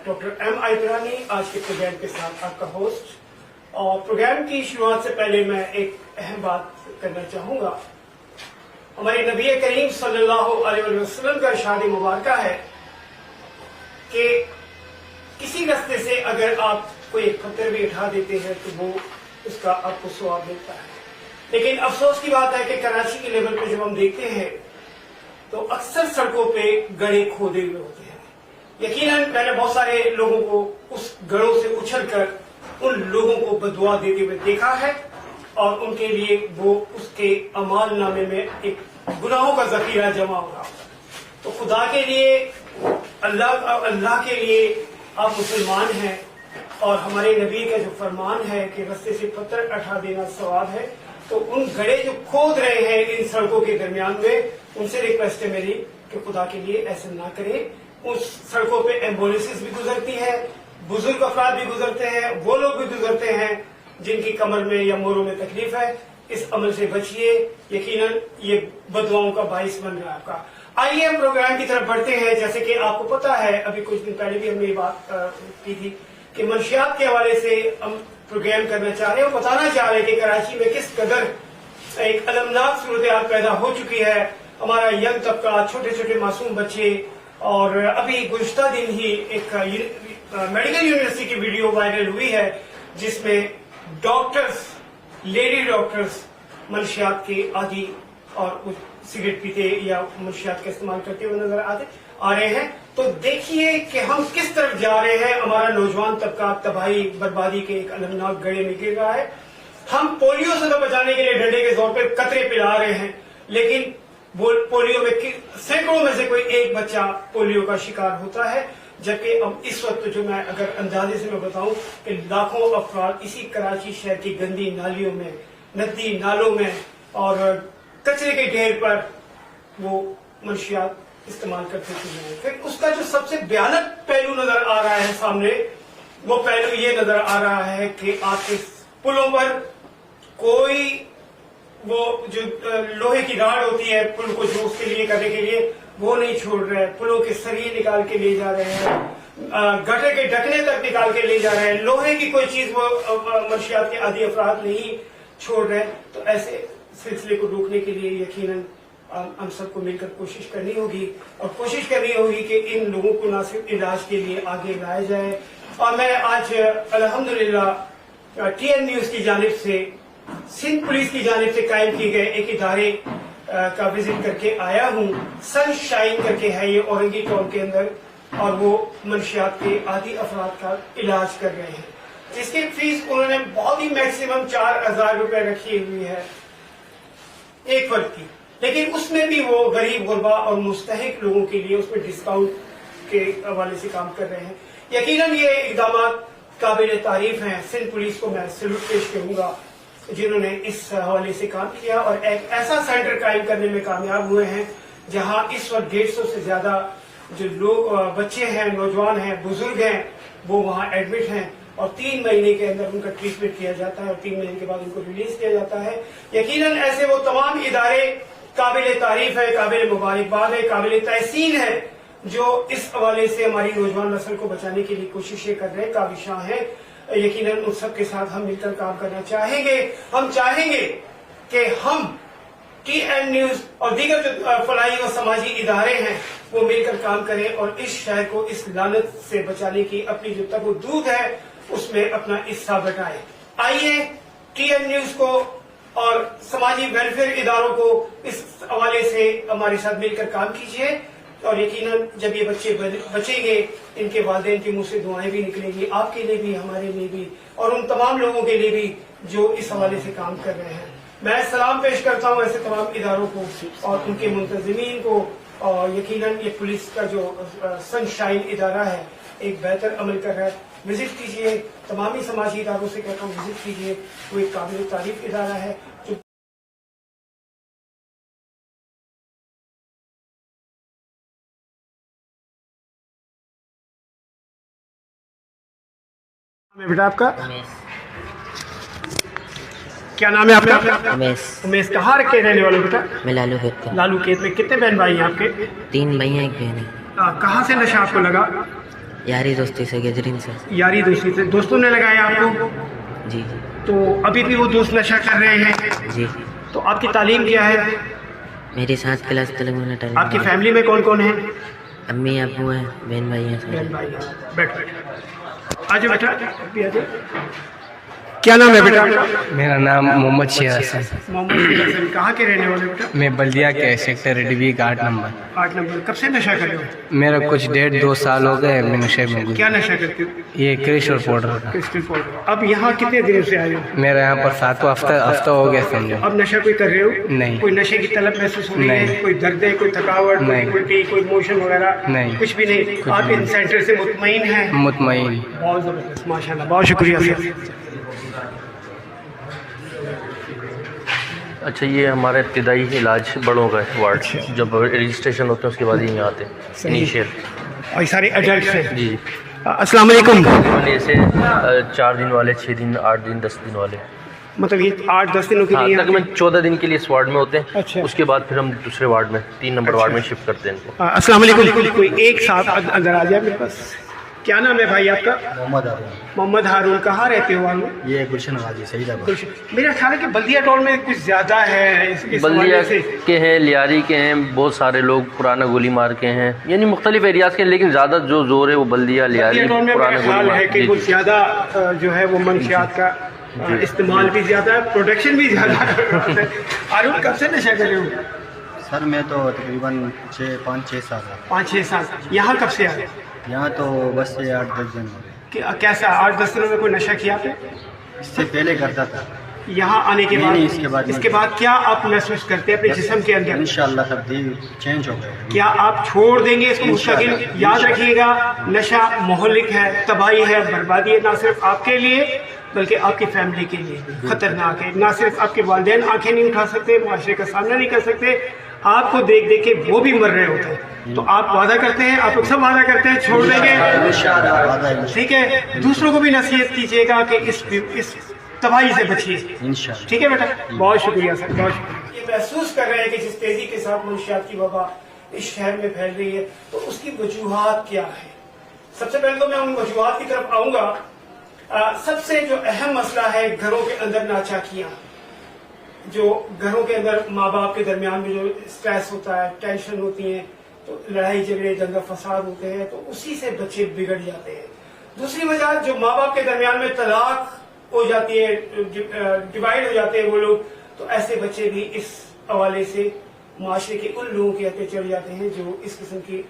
Doctor M आइतरानी आज के programme के साथ आपका होस्ट। और प्रोग्राम की शुरुआत से पहले मैं एक अहम बात करना चाहूंगा। हमारे नबी करीम सल्लल्लाहु अलैहि वसल्लम का इरशाद मुबारक है कि किसी रास्ते से अगर आप कोई एक पत्थर भी उठा देते हैं तो वो उसका आपको सवाब मिलता है। लेकिन अफसोस की बात है कि कराची के लेवल पे जब हम देखते हैं तो अक्सर सड़कों पे गड्ढे खोदे हुए होते हैं। यकीनन मैंने बहुत सारे लोगों को उस गड्ढों से उछलकर उन लोगों को बदुआ देते हुए देखा है और उनके लिए वो उसके अमाल नामे में एक गुनाहों का जखीरा जमा हो रहा। तो खुदा के लिए अल्लाह के लिए आप मुसलमान हैं और हमारे नबी का जो फरमान है कि रास्ते से पत्थर उठा देना सवाब है, तो उन गड्ढे जो खोद रहे हैं इन सड़कों के दरमियान में, उनसे रिक्वेस्ट है मेरी कि खुदा के लिए ऐसा ना करें। उस सड़कों पे एम्बुलेंसेस भी गुजरती है, बुजुर्ग अफराद भी गुजरते हैं, वो लोग भी गुजरते हैं जिनकी कमर में या मोरों में तकलीफ है। इस अमल से बचिए, यकीनन ये बदुआओं का बाइस बन रहा है आपका। आइए हम प्रोग्राम की तरफ बढ़ते हैं। जैसे कि आपको पता है, अभी कुछ दिन पहले भी हमने ये बात की थी कि मंशियात के हवाले से हम प्रोग्राम करना चाह रहे हैं और बताना चाह रहे हैं कि कराची में किस कदर एक अलमनाक सूरत पैदा हो चुकी है। हमारा यंग तबका, छोटे छोटे मासूम बच्चे, और अभी गुज़िश्ता दिन ही एक मेडिकल यूनिवर्सिटी की वीडियो वायरल हुई है जिसमें डॉक्टर्स, लेडी डॉक्टर्स मंशियात के आदी और सिगरेट पीते या मंशियात का इस्तेमाल करते हुए नजर आ रहे हैं। तो देखिए कि हम किस तरफ जा रहे हैं। हमारा नौजवान तबका तबाही बर्बादी के एक अलमनाक गड्ढे में गिर रहा है। हम पोलियो से तो बचाने के लिए डंडे के जोर पर कतरे पिला रहे हैं, लेकिन पोलियो में सैकड़ों में से कोई एक बच्चा पोलियो का शिकार होता है। जबकि अब इस वक्त जो मैं अगर अंदाजे से मैं बताऊं कि लाखों अफराद इसी कराची शहर की गंदी नालियों में, नदी नालों में और कचरे के ढेर पर वो मंशियात इस्तेमाल करते हैं। फिर उसका जो सबसे भयानक पहलू नजर आ रहा है सामने, वो पहलू ये नजर आ रहा है कि आपके पुलों पर कोई वो जो लोहे की राड होती है पुल को जो उसके लिए करने के लिए, वो नहीं छोड़ रहे हैं। पुलों के सरिये निकाल के ले जा रहे हैं, गटर के ढकने तक निकाल के ले जा रहे हैं। लोहे की कोई चीज वो मंशियात के आदि अफराद नहीं छोड़ रहे। तो ऐसे सिलसिले को रोकने के लिए यकीनन हम सबको मिलकर कोशिश करनी होगी और कोशिश करनी होगी कि इन लोगों को ना सिर्फ इलाज के लिए आगे लाया जाए। और मैं आज अल्हम्दुलिल्लाह TN न्यूज की जानिब से, सिंध पुलिस की जानिब से कायम किए गए एक इदारे का विजिट करके आया हूँ। सनशाइन करके है ये औरंगी टाउन के अंदर, और वो मंशियात के आदि अफराद का इलाज कर रहे हैं, जिसकी फीस उन्होंने बहुत ही मैक्सिमम 4000 रुपए रखी हुई है एक वर्ग की। लेकिन उसमें भी वो गरीब गुरबा और मुस्तहिक लोगों के लिए उसमें डिस्काउंट के हवाले से काम कर रहे हैं। यकीनन ये इकदाम काबिल तारीफ हैं। सिंध पुलिस को मैं सैल्यूट पेश करूंगा जिन्होंने इस हवाले से काम किया और एक ऐसा सेंटर कायम करने में कामयाब हुए हैं जहां इस वक्त 150 से ज्यादा जो लोग, बच्चे हैं, नौजवान हैं, बुजुर्ग हैं, वो वहां एडमिट हैं और 3 महीने के अंदर उनका ट्रीटमेंट किया जाता है और 3 महीने के बाद उनको रिलीज किया जाता है। यकीनन ऐसे वो तमाम इदारे काबिल तारीफ है, काबिल मुबारकबाद है, काबिल तहसीन है, जो इस हवाले से हमारी नौजवान नस्ल को बचाने के लिए कोशिशें कर रहे हैं, काबिशां हैं। यकीनन उन सब के साथ हम मिलकर काम करना चाहेंगे। हम चाहेंगे कि हम TN न्यूज और दीगर जो फलाही और समाजी इदारे हैं वो मिलकर काम करें और इस शहर को इस लानत से बचाने की अपनी जो तबदूद है उसमें अपना हिस्सा बटाएं। आइए TN न्यूज को और समाजी वेलफेयर इदारों को इस हवाले से हमारे साथ मिलकर काम कीजिए और यकीनन जब ये बच्चे बचेंगे, इनके वालिदैन के मुंह से दुआएं भी निकलेंगी, आपके लिए भी, हमारे लिए भी और उन तमाम लोगों के लिए भी जो इस हवाले से काम कर रहे हैं। मैं सलाम पेश करता हूं ऐसे तमाम इदारों को और उनके मुंतजिमीन को। और यकीनन ये पुलिस का जो सनशाइन इदारा है एक बेहतर अमल कर रहा है। विजिट कीजिए, तमामी समाजी इदारों से कहता हूँ विजिट कीजिए। वो एक काबिल तारीफ इदारा है जो बेटा आपका क्या नाम है आपका? उमेश। उमेश कहाँ के रहने वाले हो बेटा? मैं लालू खेत का। लालू खेत में कितने बहन भाई हैं आपके? 3 भाई हैं, 1 बहन है। कहाँ से नशा आपको लगा? यारी दोस्ती से गजरीन से। यारी दोस्ती से, दोस्तों ने लगाया आपको? जी जी तो अभी भी वो दोस्त नशा कर रहे हैं? जी। तो आपकी तालीम क्या है? मेरी 7 क्लास तेलंगाना आपकी टाइम। फैमिली में कौन कौन है? अम्मी अबू हैं, बहन भाई हैं बहन सारे। भाई हैं। बैठ आजा बेटा, अभी आजा। क्या नाम है बेटा? मेरा नाम मोहम्मद शेराज है। मोहम्मद शेर हसन। कहाँ के रहने वाले बेटा? मैं बल्दिया के सेक्टर डीबी 8 नंबर। 8 नंबर। कब से नशा कर रहे हो? मेरा कुछ 1.5-2 साल हो गए मैं नशे में घुस। क्या नशा करते हो? ये क्रिश और पाउडर का। Crystal powder. अब यहाँ कितने दिनों से आए हो? मेरा यहाँ पर 7वां हफ्ता हो गया समझो। अब नशा कोई कर रहे हो? नहीं। कोई नशे की तलब महसूस हो रही है? नहीं। कोई दर्द है, कोई थकावट, कोई नहीं। उल्टी, कोई मोशन वगैरह? नहीं। कुछ भी नहीं। आप इन सेंटर से मुतमईन हैं? मुतमईन। बहुत जबरदस्त, माशाल्लाह, बहुत शुक्रिया सर। अच्छा, ये हमारा इब्तिदाई इलाज बड़ों का है वार्ड। जब रजिस्ट्रेशन होते हैं उसके बाद ही यहाँ आते हैं सही। इनिशियल। और ये सारे एडल्ट हैं? जी। अस्सलाम वालेकुम। जैसे 4 दिन वाले, 6 दिन, 8 दिन, 10 दिन वाले। मतलब ये 8-10 दिनों के हाँ, लिए? तकरीबन 14 दिन के लिए इस वार्ड में होते हैं। अच्छा। उसके बाद फिर हम दूसरे वार्ड में 3 नंबर वार्ड में शिफ्ट करते हैं इनको। अस्सलाम वालेकुम। कोई एक साथ अंदर आ जाए मेरे पास। क्या नाम है भाई आपका? मोहम्मद हारून। मोहम्मद हारून। कहाँ रहते हो आप? ये गुलशन गाजी सही जगह। मेरा ख्याल है कि बल्दिया टोल में कुछ ज्यादा है इस बल्दिया हवाले से। के हैं, लियारी के हैं, बहुत सारे लोग पुराना गोली मार के हैं, यानी मुख्तलिफ एरियाज के हैं, लेकिन ज़्यादा जो जोर है वो बल्दिया, लियारी, बल्दिया टोल में पुराना मेरा गोली ख्याल है मार। कि जी, कुछ जी। ज्यादा जो है वो मंशियात का इस्तेमाल भी ज्यादा है, प्रोडक्शन भी ज्यादा है। हारून, कब से नशा कर रहे हो? सर मैं तो तकरीबन 5-6 साल है 5-6 साल। यहाँ कब से आए? यहाँ तो बस से 8-10 दिन हो गए। कैसा 8-10 दिनों में कोई नशा किया आपने? इससे पहले करता था। यहाँ आने के बाद? नहीं, इसके बाद क्या आप महसूस करते हैं अपने जिस्म के अंदर? इंशाअल्लाह तब्दील चेंज हो गए। क्या आप छोड़ देंगे इसको मुस्तकिल? याद रखिएगा, नशा मोहलिक है, तबाही है, बर्बादी है, ना सिर्फ आपके लिए बल्कि आपकी फैमिली के लिए खतरनाक है। ना सिर्फ आपके वालिदैन आंखें नहीं उठा सकते, मुआशरे का सामना नहीं कर सकते, आपको देख देख के वो भी मर रहे होते हैं। तो आप वादा करते हैं, आप लोग सब वादा करते हैं छोड़ देंगे, ठीक है? दूसरों को भी नसीहत कीजिएगा कि इस तबाही से बचिए, इंशाअल्लाह। ठीक है बेटा? बहुत शुक्रिया सर, बहुत शुक्रिया। ये महसूस कर रहे हैं कि जिस तेजी के साथ मंशियात की वबा इस शहर में फैल रही है, तो उसकी वजूहात क्या है? सबसे पहले तो मैं उन वजूहात की तरफ आऊंगा। सबसे जो अहम मसला है घरों के अंदर नाचाकियां, जो घरों के अंदर माँ बाप के दरमियान में जो स्ट्रेस होता है, टेंशन होती है, तो लड़ाई झगड़े, दंगा फसाद होते हैं, तो उसी से बच्चे बिगड़ जाते हैं। दूसरी वजह, जो माँ बाप के दरमियान में तलाक हो जाती है, डिवाइड हो जाते हैं वो लोग, तो ऐसे बच्चे भी इस हवाले से माशरे के उन लोगों के हत्या चढ़ जाते हैं जो इस किस्म की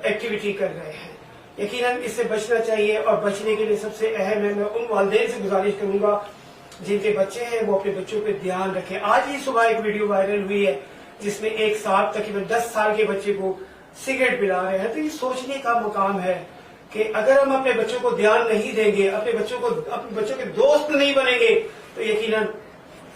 एक्टिविटी कर रहे हैं। यकीनन इससे बचना चाहिए, और बचने के लिए सबसे अहम है, मैं उन वालिदैन से गुजारिश करूंगा जिनके बच्चे हैं वो अपने बच्चों पे ध्यान रखें। आज ही सुबह एक वीडियो वायरल हुई है जिसमें एक साहब तकरीबन 10 साल के बच्चे को सिगरेट पिला रहे हैं। तो ये सोचने का मुकाम है कि अगर हम अपने बच्चों को ध्यान नहीं देंगे, अपने बच्चों के दोस्त नहीं बनेंगे, तो यकीनन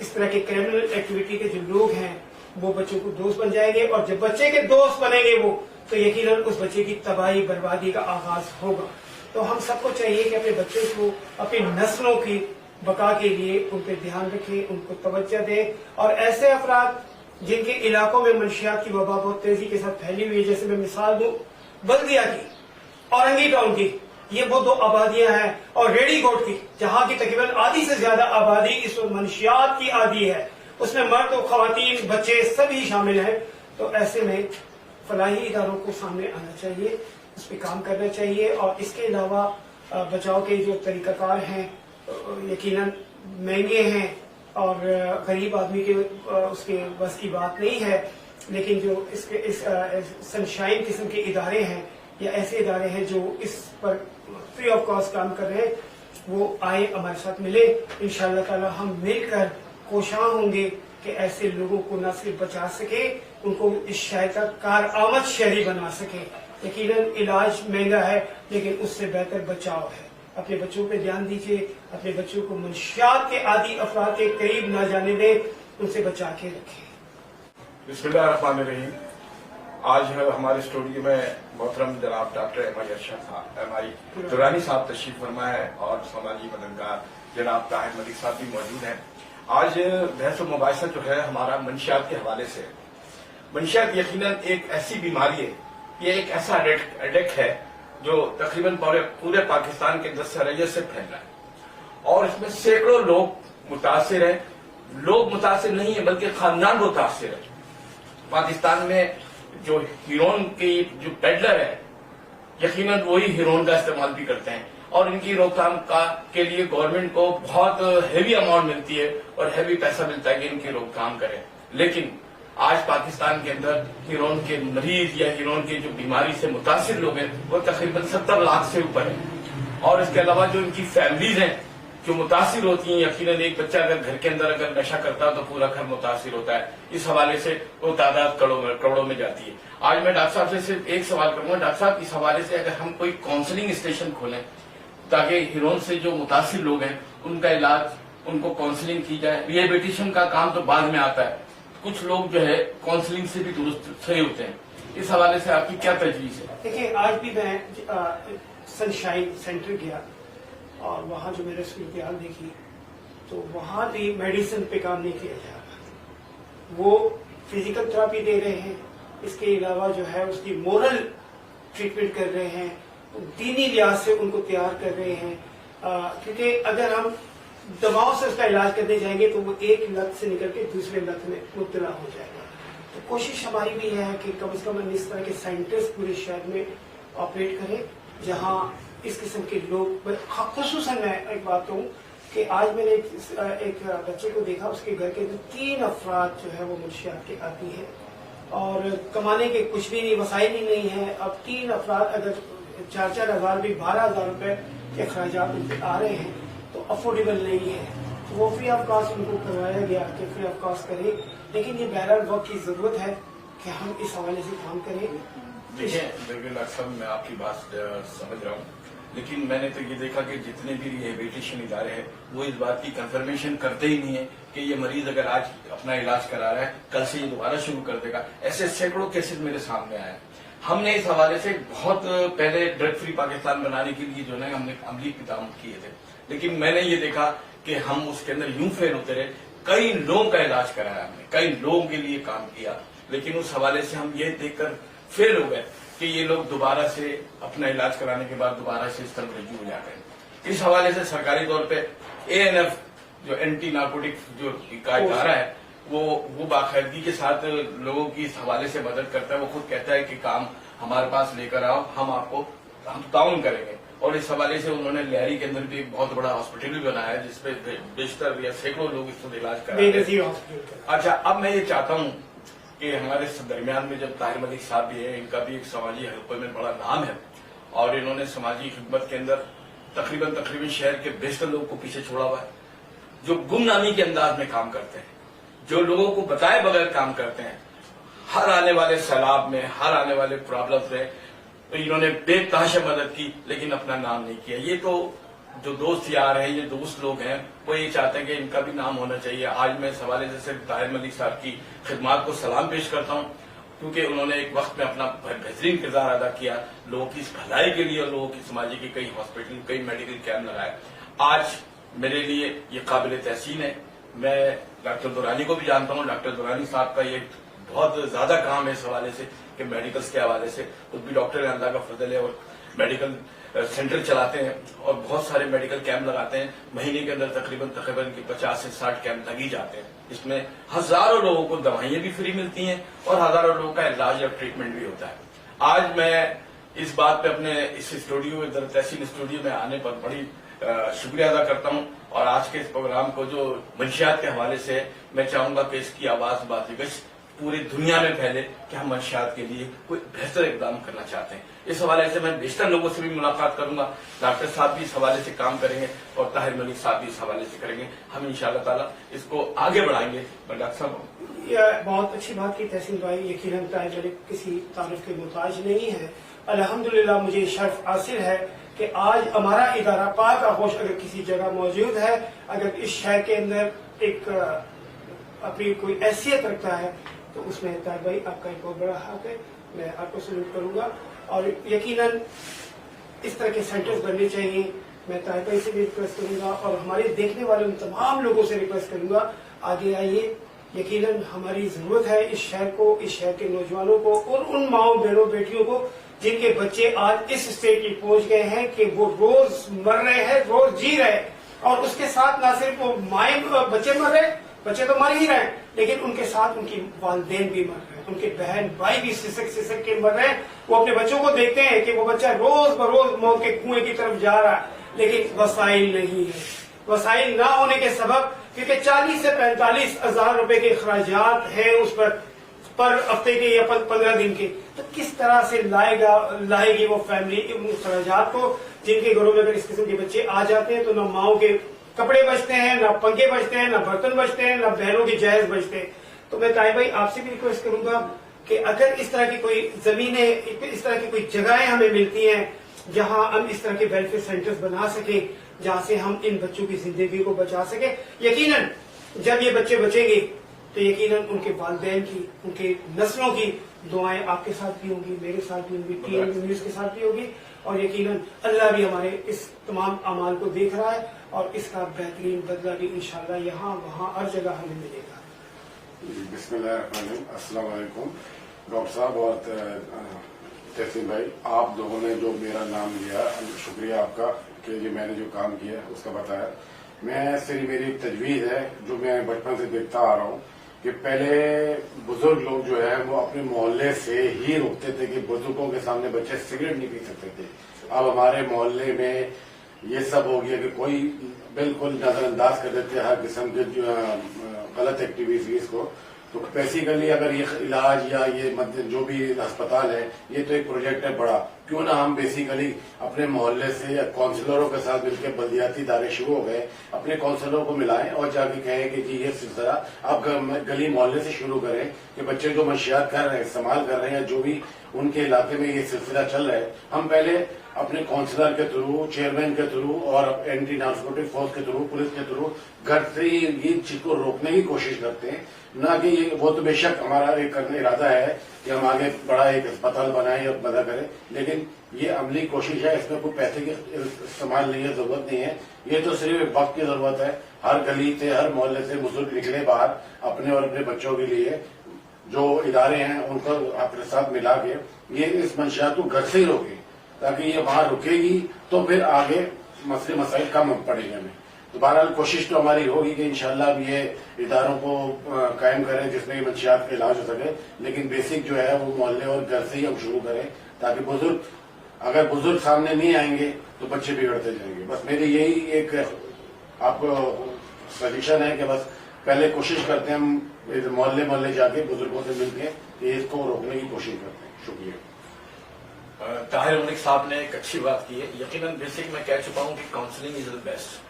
इस तरह के क्रिमिनल एक्टिविटी के जो लोग हैं वो बच्चों को दोस्त बन जाएंगे, और जब बच्चे के दोस्त बनेंगे वो, तो यकीनन उस बच्चे की तबाही बर्बादी का आगाज होगा। तो हम सबको चाहिए कि अपने बच्चों को अपनी नस्लों की बका के लिए उन पर ध्यान रखें, उनको तवज्जो दें, और ऐसे अफराद जिनके इलाकों में मंशियात की वबा बहुत तेजी के साथ फैली हुई है, जैसे मैं मिसाल दूं बल्दिया की, औरंगी टाउन की, ये वो 2 आबादियां हैं, और रेडी कोट की, जहां की तकरीबन आधी से ज्यादा आबादी इस वक्त मंशियात की आदि है, उसमें मर्द और खवातीन, बच्चे सभी शामिल हैं। तो ऐसे में फलाही इदारों को सामने आना चाहिए, उस पर काम करना चाहिए, और इसके अलावा बचाव के जो तरीकाकार हैं यकीनन महंगे हैं, और गरीब आदमी के उसके बस की बात नहीं है, लेकिन जो इस सनशाइन किस्म के इदारे हैं या ऐसे इदारे हैं जो इस पर फ्री ऑफ कॉस्ट काम कर रहे हैं, वो आए हमारे साथ मिले। इंशाअल्लाह ताला हम मिलकर कोशां होंगे कि ऐसे लोगों को न सिर्फ बचा सके, उनको इस शहर का कारआमद शहरी बना सके। यकीनन इलाज महंगा है, लेकिन उससे बेहतर बचाव है। अपने बच्चों पे ध्यान दीजिए, अपने बच्चों को मंशियात के आदि अफराद के करीब न जाने दें, उनसे बचा के रखें। बिस्मिल्लाहिर्रहमानिर्रहीम। आज हमारे स्टूडियो में मोहतरम जनाब डॉक्टर एम.आई. दुरानी साहब तशरीफ फरमा है, और समाजी मददगार जनाब ताहिर मलिक साहब भी मौजूद हैं। आज बहस मुबाहिसा जो है हमारा मंशियात के हवाले से। मंशियात यकीनन एक ऐसी बीमारी है, ये एक ऐसा एडिक्ट है जो तकरीबन पूरे पाकिस्तान के 10 सरहद से फैल रहा है और इसमें सैकड़ों लोग मुतासिर हैं। लोग मुतासिर नहीं है बल्कि खानदान मुतासिर है। पाकिस्तान में जो हीरोइन की जो पेडलर है यकीनन वही हीरोइन का इस्तेमाल भी करते हैं और इनकी रोकथाम के लिए गवर्नमेंट को बहुत हैवी अमाउंट मिलती है और हैवी पैसा मिलता है कि इनकी रोकथाम करें। लेकिन आज पाकिस्तान के अंदर हीरोइन के मरीज या हीरोइन की जो बीमारी से मुतासिर लोग हैं वो तकरीबन 70 लाख से ऊपर है और इसके अलावा जो इनकी फैमिलीज हैं जो मुतासिर होती हैं, यकीनन एक बच्चा अगर घर के अंदर अगर नशा करता है तो पूरा घर मुतासिर होता है। इस हवाले से वो तादाद करोड़ों में जाती है। आज मैं डॉक्टर साहब से सिर्फ एक सवाल करूंगा, डॉक्टर साहब इस हवाले से अगर हम कोई काउंसलिंग स्टेशन खोलें ताकि हीरोइन से जो मुतासिर लोग हैं उनका इलाज, उनको काउंसलिंग की जाए। रिहेबिलिटेशन का काम तो बाद में आता है, कुछ लोग जो है काउंसलिंग से भी दुरुस्त सही होते हैं। इस हवाले से आपकी क्या तजवीज है? देखिए, आज भी मैं सनशाइन सेंटर गया और वहाँ जो मैंने सूरत-ए-हाल देखी तो वहाँ भी मेडिसिन पे काम नहीं किया जा रहा। वो फिजिकल थेरेपी दे रहे हैं, इसके अलावा जो है उसकी मोरल ट्रीटमेंट कर रहे हैं, दीनी लिहाज से उनको तैयार कर रहे हैं। क्योंकि अगर हम दवाओं से उसका इलाज करने जाएंगे तो वो एक लत से निकल के दूसरे लत में मुब्तला हो जाएगा। तो कोशिश हमारी भी है कि कम से कम इस तरह के सेंटर्स पूरे शहर में ऑपरेट करें जहाँ इस किस्म के लोग, खुसूसन मैं एक बात कहूँ कि आज मैंने एक बच्चे को देखा, उसके घर के 3 अफराद जो है वो मुंशियात के आती है और कमाने के कुछ भी नहीं, वसाइल ही नहीं है। अब 3 अफराद अगर 4-4 हज़ार भी 12,000 रुपए के खर्चात उनके आ रहे हैं तो अफोर्डेबल नहीं है। तो वो फ्री ऑफ कॉस्ट उनको करवाया गया कि फ्री ऑफ कॉस्ट करें, लेकिन ये बहरहाल वक्त की जरूरत है कि हम इस हवाले से काम करें। देखिए डॉक्टर साहब, मैं आपकी बात समझ रहा हूँ, लेकिन मैंने तो ये देखा कि जितने भी रिहेबिलिटेशन इदारे हैं वो इस बात की कंफर्मेशन करते ही नहीं है कि ये मरीज अगर आज अपना इलाज करा रहा है कल से ये दोबारा शुरू कर देगा। ऐसे सैकड़ों केसेस मेरे सामने आए हैं। हमने इस हवाले से बहुत पहले ड्रग फ्री पाकिस्तान बनाने के लिए जो है हमने अमली इक़दाम किए थे, लेकिन मैंने ये देखा कि हम उसके अंदर यूं फेल होते रहे। कई लोगों का इलाज कराया हमने, कई लोगों के लिए काम किया, लेकिन उस हवाले से हम ये देखकर फेल हो गए कि ये लोग दोबारा से अपना इलाज कराने के बाद दोबारा से इस तरफ रजू हो जाते हैं। इस हवाले से सरकारी तौर पे ANF जो एंटी नार्कोटिक जो इदारा है वो बाकायदगी के साथ लोगों की इस हवाले से मदद करता है। वो खुद कहता है कि काम हमारे पास लेकर आओ, हम ताउन करेंगे। और इस हवाले से उन्होंने लियारी के अंदर भी एक बहुत बड़ा हॉस्पिटल भी बनाया है जिसपे बेशतर या सैकड़ों लोग इस इलाज कराते हैं। अच्छा, अब मैं ये चाहता हूँ कि हमारे दरमियान में जब ताहिर मलिक साहब भी है, इनका भी एक समाजी हल्के में बड़ा नाम है और इन्होंने समाजी खिदमत के अंदर तकरीबन शहर के बेशतर लोगों को पीछे छोड़ा हुआ है, जो गुमनामी के अंदाज में काम करते हैं, जो लोगों को बताए बगैर काम करते हैं। हर आने वाले सैलाब में, हर आने वाले प्रॉब्लम्स में तो इन्होंने बेतहाशा मदद की, लेकिन अपना नाम नहीं किया। ये तो जो दोस्त यार हैं, ये दोस्त लोग हैं, वो ये चाहते हैं कि इनका भी नाम होना चाहिए। आज मैं इस हवाले से सिर्फ ताहिर मलिक साहब की खिदमत को सलाम पेश करता हूँ, क्योंकि उन्होंने एक वक्त में अपना बेहतरीन किरदार अदा किया लोगों की भलाई के लिए और लोगों की समाजी के कई हॉस्पिटल, कई मेडिकल कैंप लगाए। आज मेरे लिए ये काबिल तहसीन है। मैं डॉक्टर दुरानी को भी जानता हूँ। डॉक्टर दुरानी साहब का ये बहुत ज्यादा काम है इस हवाले से कि मेडिकल्स के हवाले से खुद भी डॉक्टर है, अल्लाह का फजल है, और मेडिकल सेंटर चलाते हैं और बहुत सारे मेडिकल कैंप लगाते हैं। महीने के अंदर तकरीबन 50 से 60 कैंप लग ही जाते हैं। इसमें हजारों लोगों को दवाइयां भी फ्री मिलती हैं और हजारों लोगों का इलाज और ट्रीटमेंट भी होता है। आज मैं इस बात पे अपने इस स्टूडियो में, तहसीन स्टूडियो में आने पर बड़ी शुक्रिया अदा करता हूं और आज के इस प्रोग्राम को जो मंशियात के हवाले से है, मैं चाहूंगा कि इसकी आवाज बात पूरी दुनिया में फैले कि हम मंशियात के लिए कोई बेहतर इकदाम करना चाहते हैं। इस हवाले से मैं बेशतर लोगों से भी मुलाकात करूंगा। डॉक्टर साहब भी इस हवाले से काम करेंगे और ताहिर मलिक साहब भी इस हवाले से करेंगे। हम इंशाअल्लाह ताला इसको आगे बढ़ाएंगे। डॉक्टर साहब, यह बहुत अच्छी बात की तहसीन भाई। यकीनन ताहिर मलिक किसी तारीफ के मुताज नहीं है। अल्हम्दुलिल्लाह मुझे शर्फ हासिल है कि आज हमारा इदारा पाक आगोश अगर किसी जगह मौजूद है, अगर इस शहर के अंदर एक अपनी कोई हैसियत रखता है तो उसमें ताहिर भाई आपका एक बहुत बड़ा हक है। मैं आपको सल्यूट करूंगा और यकीनन इस तरह के सेंटर्स बनने चाहिए। मैं ताहिर भाई से भी रिक्वेस्ट करूंगा और हमारे देखने वाले उन तमाम लोगों से रिक्वेस्ट करूंगा, आगे आइए। यकीनन हमारी जरूरत है इस शहर को, इस शहर के नौजवानों को और उन माओ बहनों बेटियों को جن کے بچے آج اس اسٹیج پہ پہنچ گئے ہیں کہ وہ روز مر رہے ہیں، روز جی رہے، اور اس کے ساتھ نہ صرف وہ بچے مر رہے، بچے تو مر ہی رہے ہیں، لیکن ان کے ساتھ ان کی والدین بھی مر رہے ہیں، ان کے بہن بھائی بھی سسک کے مر رہے ہیں. وہ اپنے بچوں کو دیکھتے ہیں کہ وہ بچہ روز بروز موت کے کنویں کی طرف جا رہا ہے، لیکن وسائل نہیں ہے. وسائل نہ ہونے کے سبب، کیونکہ 40 سے 45 ہزار روپے کے اخراجات ہیں اس پر ہفتے کے یا 15 دن کے، تو کس طرح سے لائے گی وہ فیملی ان اخراجات کو، جن کے گھروں میں اگر اس قسم کے بچے آ جاتے ہیں تو نہ ماؤں کے کپڑے بچتے ہیں، نہ پنکھے بچتے ہیں، نہ برتن بچتے ہیں، نہ بہنوں کے جہیز بچتے ہیں. تو میں طاہر بھائی آپ سے بھی ریکویسٹ کروں گا کہ اگر اس طرح کی کوئی زمینیں، اس طرح کی کوئی جگہیں ہمیں ملتی ہیں جہاں ہم اس طرح کے ویلفیئر سینٹرز بنا سکیں، جہاں سے ہم ان بچوں کی زندگی کو بچا سکیں. یقیناً جب یہ بچے بچیں گے تو یقیناً ان کے والدین کی، ان کے نسلوں کی دعائیں آپ کے ساتھ بھی ہوں گی، میرے ساتھ بھی ہوں گی، ٹی ایم نیوز کے ساتھ بھی ہوگی، اور یقیناً اللہ بھی ہمارے اس تمام اعمال کو دیکھ رہا ہے، اور اس کا بہترین بدلہ بھی انشاءاللہ یہاں وہاں ہر جگہ ہمیں ملے گا. بسم اللہ الرحمن الرحیم. السلام علیکم ڈاکٹر صاحب اور تحسین بھائی، آپ لوگوں نے جو میرا نام لیا، شکریہ آپ کا کہ یہ میں نے جو کام کیا اس کا بتایا. میں صرف میری تجویز ہے جو میں بچپن سے دیکھتا آ رہا ہوں کہ پہلے بزرگ لوگ جو ہے وہ اپنے محلے سے ہی روکتے تھے کہ بزرگوں کے سامنے بچے سگریٹ نہیں پی سکتے تھے. اب ہمارے محلے میں یہ سب ہو گیا کہ کوئی بالکل نظر انداز کر دیتے ہر قسم کے جو غلط ایکٹیویٹیز کو. تو بیسیکلی اگر یہ علاج یا یہ جو بھی ہسپتال ہے یہ تو ایک پروجیکٹ ہے بڑا، کیوں نہ ہم بیسیکلی اپنے محلے سے یا کونسلروں کے ساتھ مل کے بلدیاتی ادارے شروع ہو گئے، اپنے کونسلروں کو ملائیں اور جا کے کہیں کہ جی یہ سلسلہ آپ گلی محلے سے شروع کریں کہ بچے جو منشیات کر رہے ہیں، استعمال کر رہے ہیں، یا جو بھی ان کے علاقے میں یہ سلسلہ چل رہا ہے، ہم پہلے اپنے کونسلر کے تھرو، چیئرمین کے تھرو اور اینٹی نارکوٹک فورس کے تھرو، پولیس کے تھرو گھر سے ہی یہ چیز کو روکنے کی کوشش کرتے ہیں. نہ کہ وہ تو بے شک ہمارا ایک ارادہ ہے کہ ہم آگے بڑا ایک اسپتال بنائیں اور مدد کریں، لیکن یہ عملی کوشش ہے، اس میں کوئی پیسے کی استعمال نہیں ہے، ضرورت نہیں ہے. یہ تو صرف ایک وقت کی ضرورت ہے. ہر گلی سے، ہر محلے سے بزرگ نکلے باہر اپنے اور اپنے بچوں کے لیے. جو ادارے ہیں ان کو اپنے ساتھ ملا کے یہ اس منشیات کو گھر سے ہی روکیں، تاکہ یہ وہاں رکے گی تو پھر آگے مسائل کم پڑیں گے ہمیں. تو بہرحال کوشش تو ہماری ہوگی کہ انشاءاللہ اب یہ اداروں کو قائم کریں جس میں منشیات کا علاج ہو سکے، لیکن بیسک جو ہے وہ محلے اور گھر سے ہی ہم شروع کریں، تاکہ اگر بزرگ سامنے نہیں آئیں گے تو بچے بگڑتے جائیں گے. بس میری یہی ایک آپ کو سجیشن ہے کہ بس پہلے کوشش کرتے ہیں ہم محلے جا کے بزرگوں سے مل کے کہ اس کو روکنے کی کوشش کرتے ہیں. شکریہ. طاہر ملک صاحب نے ایک اچھی بات کی ہے. یقیناً بیسک میں کہہ چکا ہوں کہ کاؤنسلنگ از دا بیسٹ.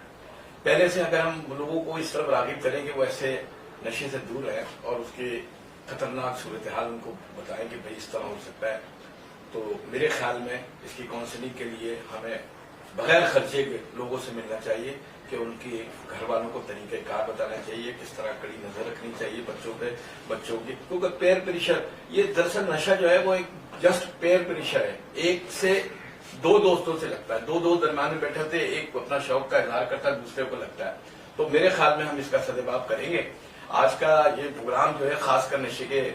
پہلے سے اگر ہم لوگوں کو اس طرح راغب کریں کہ وہ ایسے نشے سے دور رہیں اور اس کی خطرناک صورتحال ان کو بتائیں کہ بھائی اس طرح ہو سکتا ہے، تو میرے خیال میں اس کی کاؤنسلنگ کے لیے ہمیں بغیر خرچے کے لوگوں سے ملنا چاہیے کہ ان کی گھر والوں کو طریقہ کار بتانا چاہیے، کس طرح کڑی نظر رکھنی چاہیے بچوں کی. کیونکہ پیئر پریشر، یہ دراصل نشہ جو ہے وہ ایک جسٹ پیئر پریشر ہے. ایک سے دو دوستوں سے لگتا ہے، دو درمیان میں بیٹھے ہوتے، ایک اپنا شوق کا اظہار کرتا ہے، دوسرے کو لگتا ہے. تو میرے خیال میں ہم اس کا سدباب کریں گے. آج کا یہ پروگرام جو ہے خاص کر نشے کے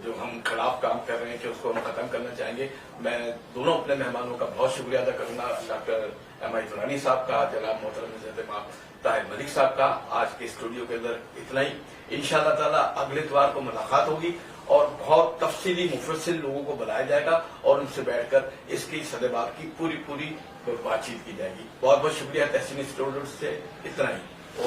جو ہم خلاف کام کر رہے ہیں کہ اس کو ہم ختم کرنا چاہیں گے. میں دونوں اپنے مہمانوں کا بہت شکریہ ادا کروں گا، ڈاکٹر ایم آئی درانی صاحب کا، جناب محترم عزت مآب طاہر ملک صاحب کا. آج کے اسٹوڈیو کے اندر اتنا ہی. انشاءاللہ تعالی اگلے اتوار کو ملاقات ہوگی اور بہت تفصیلی مفصل لوگوں کو بلایا جائے گا اور ان سے بیٹھ کر اس کی سدباب کی پوری بات چیت کی جائے گی. بہت بہت شکریہ. تحسین اسٹوڈنٹس سے اتنا ہی.